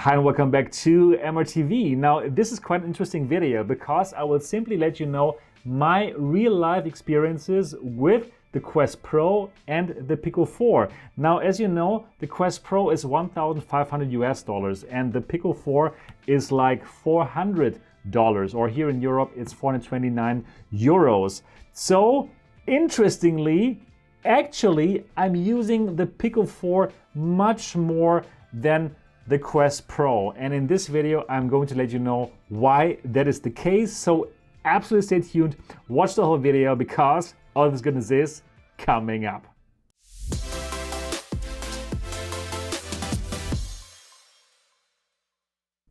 Hi and welcome back to MRTV. Now this is quite an interesting video because I will simply let you know my real life experiences with the Quest Pro and the Pico 4. Now as you know, the Quest Pro is $1,500 and the Pico 4 is like $400, or here in Europe it's 429 euros. So interestingly, actually I'm using the Pico 4 much more than the Quest Pro, and in this video I'm going to let you know why that is the case. So absolutely stay tuned, watch the whole video because all this goodness is coming up.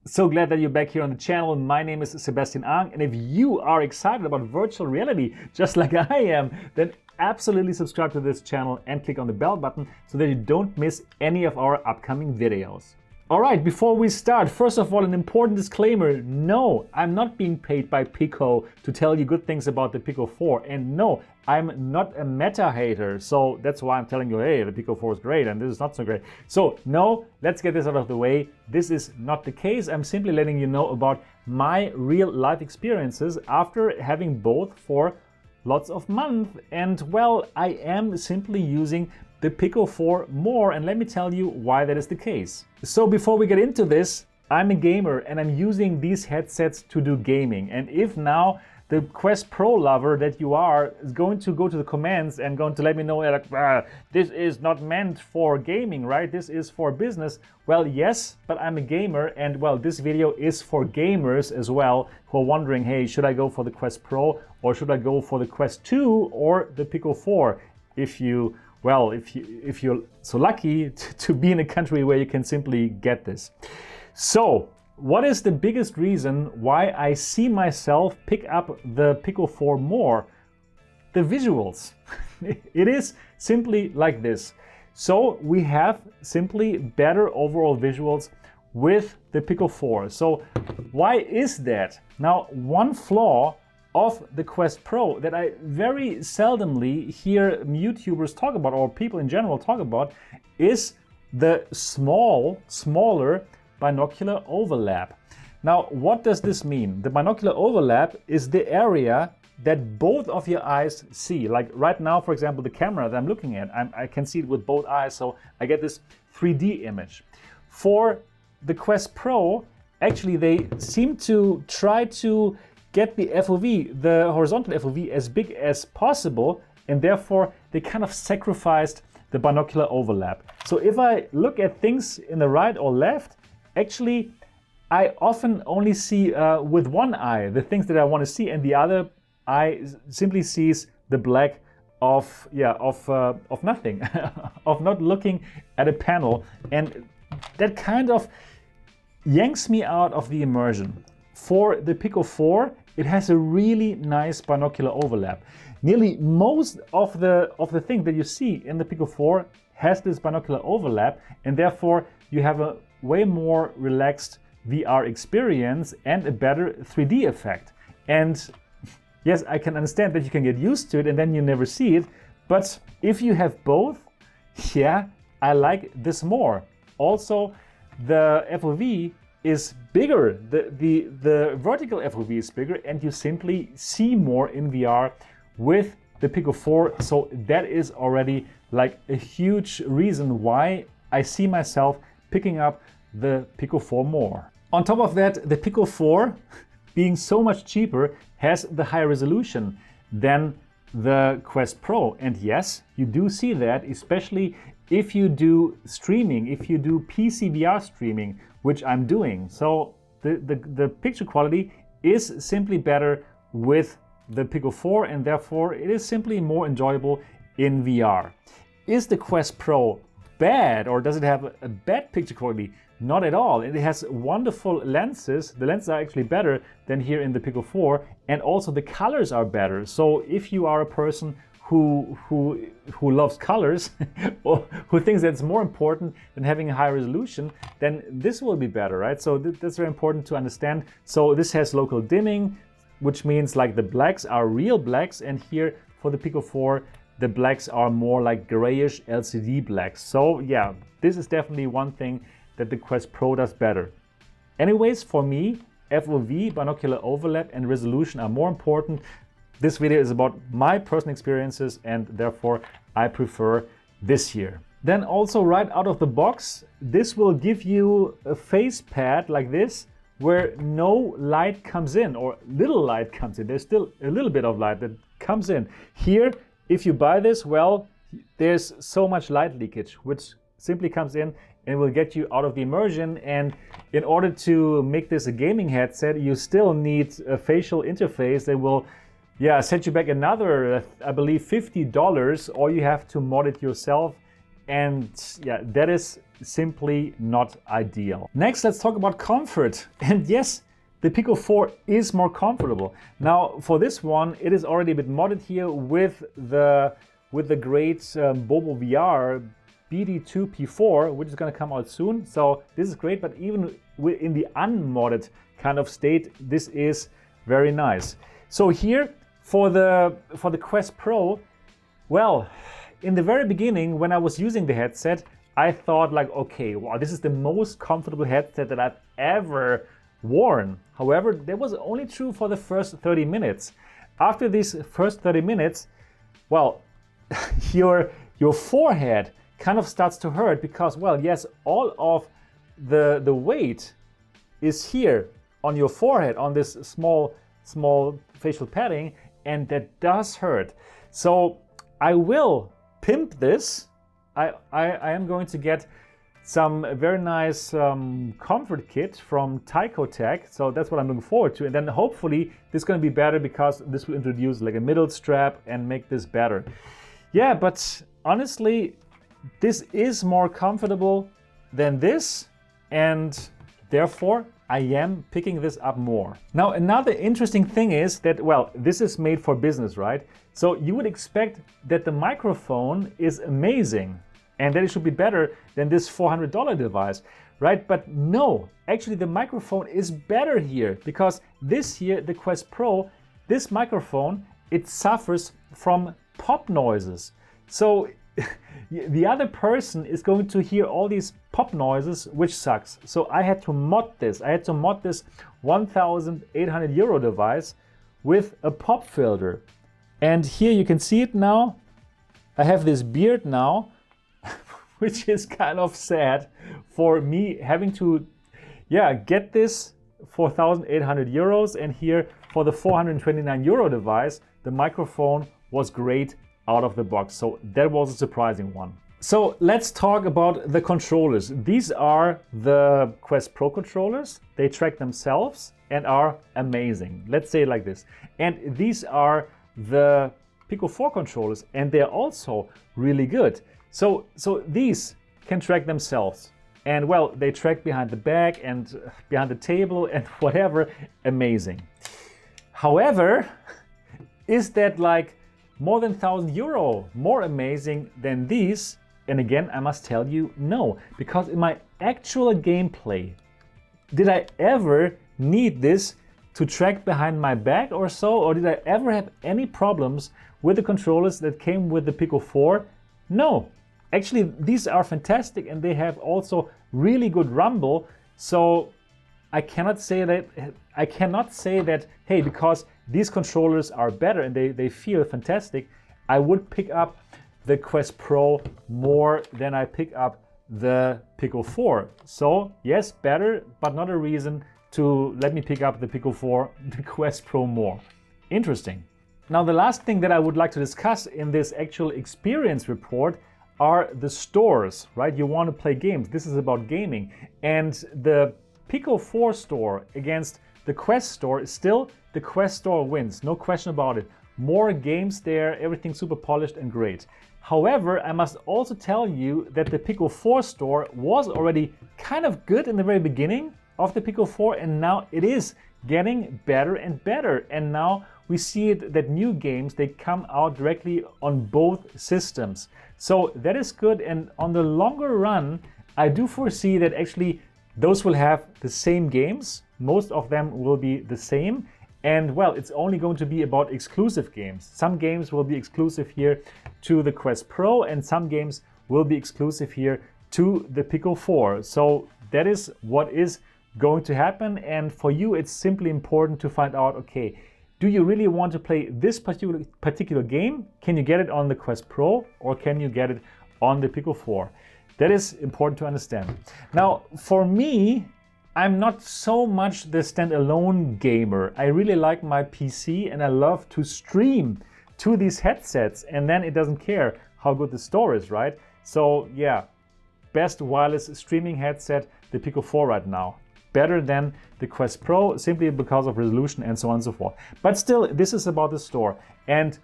So glad that you're back here on the channel. My name is Sebastian, and if you are excited about virtual reality just like I am, then absolutely subscribe to this channel and click on the bell button so that you don't miss any of our upcoming videos. Alright, before we start, first of all, an important disclaimer. No, I'm not being paid by Pico to tell you good things about the Pico 4. And no, I'm not a meta hater. So that's why I'm telling you, hey, the Pico 4 is great and this is not so great. So no, let's get this out of the way. This is not the case. I'm simply letting you know about my real life experiences after having both for lots of months. And well, I am simply using the Pico 4 more, and let me tell you why that is the case. So before we get into this, I'm a gamer and I'm using these headsets to do gaming. And if now the Quest Pro lover that you are is going to go to the comments and going to let me know like, this is not meant for gaming, right? This is for business. Well, yes, but I'm a gamer, and well, this video is for gamers as well who are wondering, hey, should I go for the Quest Pro or should I go for the Quest 2 or the Pico 4? If you're so lucky to be in a country where you can simply get this. So, what is the biggest reason why I see myself pick up the Pico 4 more? The visuals. It is simply like this. So we have simply better overall visuals with the Pico 4. So why is that? Now, one flaw of the Quest Pro that I very seldomly hear YouTubers talk about, or people in general talk about, is the smaller binocular overlap. Now, what does this mean? The binocular overlap is the area that both of your eyes see. Like right now, for example, the camera that I'm looking at, I can see it with both eyes, so I get this 3D image. For the Quest Pro, actually they seem to try to get the FOV, the horizontal FOV, as big as possible, and therefore they kind of sacrificed the binocular overlap. So if I look at things in the right or left, actually I often only see with one eye the things that I want to see, and the other eye simply sees the black of nothing, of not looking at a panel, and that kind of yanks me out of the immersion. For the Pico 4, it has a really nice binocular overlap. Nearly most of the things that you see in the Pico 4 has this binocular overlap, and therefore you have a way more relaxed VR experience and a better 3D effect. And yes, I can understand that you can get used to it and then you never see it, but if you have both, yeah, I like this more. Also, the FOV is bigger, the vertical FOV is bigger, and you simply see more in VR with the Pico 4. So that is already like a huge reason why I see myself picking up the Pico 4 more. On top of that, the Pico 4, being so much cheaper, has the higher resolution than the Quest Pro. And yes, you do see that, especially if you do streaming, if you do PC VR streaming, which I'm doing. So the picture quality is simply better with the Pico 4, and therefore it is simply more enjoyable in VR. Is the Quest Pro bad, or does it have a bad picture quality? Not at all. It has wonderful lenses. The lenses are actually better than here in the Pico 4, and also the colors are better. So if you are a person who loves colors or who thinks that's more important than having a high resolution, then this will be better, right? So that's very important to understand. So this has local dimming, which means like the blacks are real blacks, and here for the Pico 4 the blacks are more like grayish LCD blacks. So yeah, this is definitely one thing that the Quest Pro does better. Anyways, for me, FOV, binocular overlap, and resolution are more important. This video is about my personal experiences, and therefore I prefer this here. Then also right out of the box, this will give you a face pad like this, where no light comes in, or little light comes in. There's still a little bit of light that comes in. Here, if you buy this, well, there's so much light leakage, which simply comes in and will get you out of the immersion. And in order to make this a gaming headset, you still need a facial interface that will set you back another, I believe, $50, or you have to mod it yourself. And that is simply not ideal. Next, let's talk about comfort. And yes, the Pico 4 is more comfortable. Now, for this one, it is already a bit modded here with the great Bobo VR BD2 P4, which is going to come out soon. So this is great, but even in the unmodded kind of state, this is very nice. So here for the Quest Pro, well, in the very beginning, when I was using the headset, I thought like, okay, wow, this is the most comfortable headset that I've ever worn. However, that was only true for the first 30 minutes. After these first 30 minutes, well, your forehead kind of starts to hurt because, well, yes, all of the weight is here on your forehead, on this small facial padding, and that does hurt. So I will pimp this. I am going to get some very nice comfort kit from Pico. So that's what I'm looking forward to. And then hopefully this is going to be better because this will introduce like a middle strap and make this better. Yeah, but honestly, this is more comfortable than this, and therefore I am picking this up more. Now, another interesting thing is that, well, this is made for business, right? So you would expect that the microphone is amazing and that it should be better than this $400 device, right? But no, actually the microphone is better here because this here, the Quest Pro, this microphone, it suffers from pop noises. So the other person is going to hear all these pop noises, which sucks. So I had to mod this. I had to mod this 1,800 euro device with a pop filter. And here you can see it now. I have this beard now, which is kind of sad for me having to get this for 1,800 euros. And here for the 429 euro device, the microphone was great out of the box. So that was a surprising one. So let's talk about the controllers. These are the Quest Pro controllers. They track themselves and are amazing. Let's say it like this. And these are the Pico 4 controllers, and they're also really good. So these can track themselves. And well, they track behind the back and behind the table and whatever. Amazing. However, is that like more than 1,000 euro more amazing than these? And again, I must tell you, no, because in my actual gameplay, did I ever need this to track behind my back or so? Or did I ever have any problems with the controllers that came with the Pico 4? No, actually, these are fantastic and they have also really good rumble. So I cannot say that, hey, because these controllers are better and they feel fantastic, I would pick up the Quest Pro more than I pick up the Pico 4. So yes, better, but not a reason to let me pick up the Pico 4, the Quest Pro more. Interesting. Now, the last thing that I would like to discuss in this actual experience report are the stores, right? You want to play games. This is about gaming. And the Pico 4 store against the Quest store is still the Quest store wins. No question about it. More games there, everything super polished and great. However, I must also tell you that the Pico 4 store was already kind of good in the very beginning of the Pico 4, and now it is getting better and better. And now we see it that new games, they come out directly on both systems. So that is good, and on the longer run, I do foresee that actually those will have the same games. Most of them will be the same. And well, it's only going to be about exclusive games. Some games will be exclusive here to the Quest Pro, and some games will be exclusive here to the Pico 4. So that is what is going to happen. And for you, it's simply important to find out, okay, do you really want to play this particular game? Can you get it on the Quest Pro or can you get it on the Pico 4? That is important to understand. Now, for me, I'm not so much the standalone gamer. I really like my PC and I love to stream to these headsets, and then it doesn't care how good the store is, right? So yeah, best wireless streaming headset, the Pico 4 right now. Better than the Quest Pro simply because of resolution and so on and so forth. But still, this is about the store. And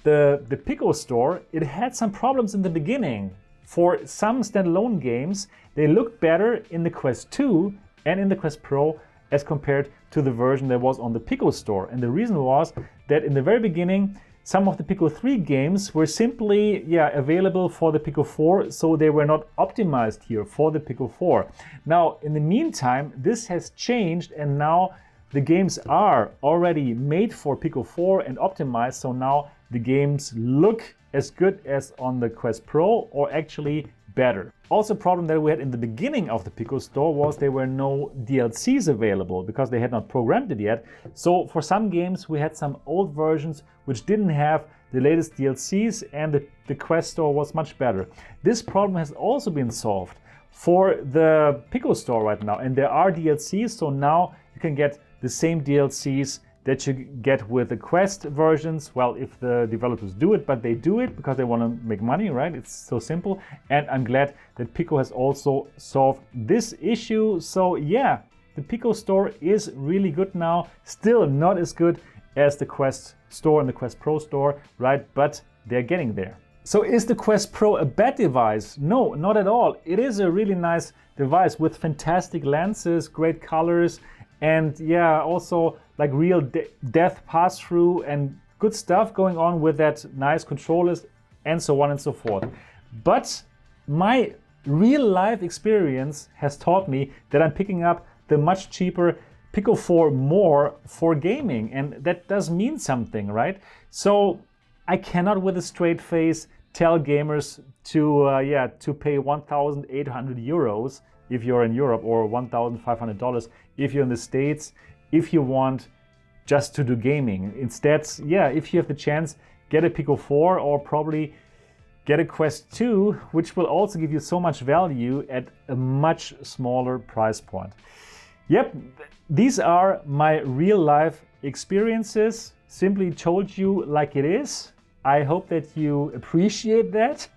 the Pico store, it had some problems in the beginning. For some standalone games, they looked better in the Quest 2 and in the Quest Pro as compared to the version that was on the Pico store. And the reason was that in the very beginning, some of the Pico 3 games were simply available for the Pico 4, so they were not optimized here for the Pico 4. Now, in the meantime, this has changed, and now the games are already made for Pico 4 and optimized, so now the games look as good as on the Quest Pro, or actually better. Also, a problem that we had in the beginning of the Pico store was there were no DLCs available because they had not programmed it yet. So for some games we had some old versions which didn't have the latest DLCs, and the Quest store was much better. This problem has also been solved for the Pico store right now, and there are DLCs, so now you can get the same DLCs that you get with the Quest versions. Well, if the developers do it, but they do it because they want to make money, right? It's so simple. And I'm glad that Pico has also solved this issue. So yeah, the Pico store is really good now. Still not as good as the Quest store and the Quest Pro store, right? But they're getting there. So is the Quest Pro a bad device? No, not at all. It is a really nice device with fantastic lenses, great colors, and yeah, also like real depth pass-through and good stuff going on with that nice controllers and so on and so forth. But my real life experience has taught me that I'm picking up the much cheaper Pico 4 more for gaming, and that does mean something, right? So I cannot with a straight face tell gamers to pay 1,800 euros if you're in Europe, or $1,500 if you're in the States, if you want just to do gaming. Instead, if you have the chance, get a Pico 4 or probably get a Quest 2, which will also give you so much value at a much smaller price point. Yep, these are my real life experiences. Simply told you like it is. I hope that you appreciate that.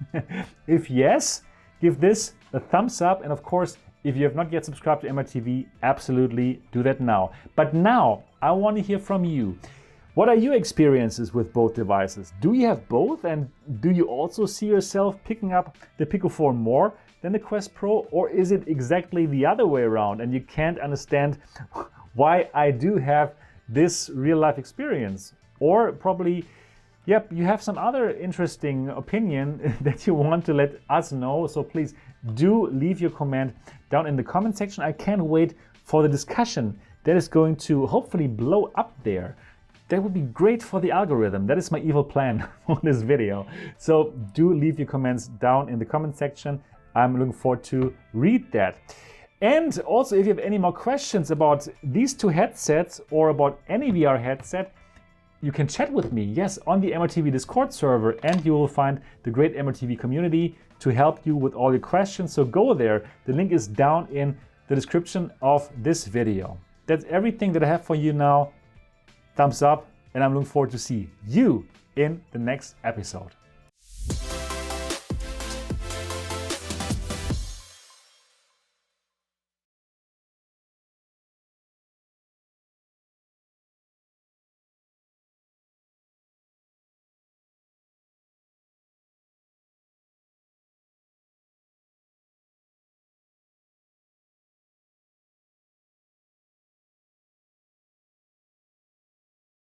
If yes, give this a thumbs up, and of course, if you have not yet subscribed to MRTV, absolutely do that now. But now, I want to hear from you. What are your experiences with both devices? Do you have both, and do you also see yourself picking up the Pico 4 more than the Quest Pro, or is it exactly the other way around and you can't understand why I do have this real life experience? Or probably, yep, you have some other interesting opinion that you want to let us know, so please do leave your comment down in the comment section. I can't wait for the discussion that is going to hopefully blow up there. That would be great for the algorithm. That is my evil plan for this video. So do leave your comments down in the comment section. I'm looking forward to read that. And also, if you have any more questions about these two headsets or about any VR headset, you can chat with me, yes, on the MRTV Discord server, and you will find the great MRTV community to help you with all your questions. So go there. The link is down in the description of this video. That's everything that I have for you now. Thumbs up, and I'm looking forward to see you in the next episode.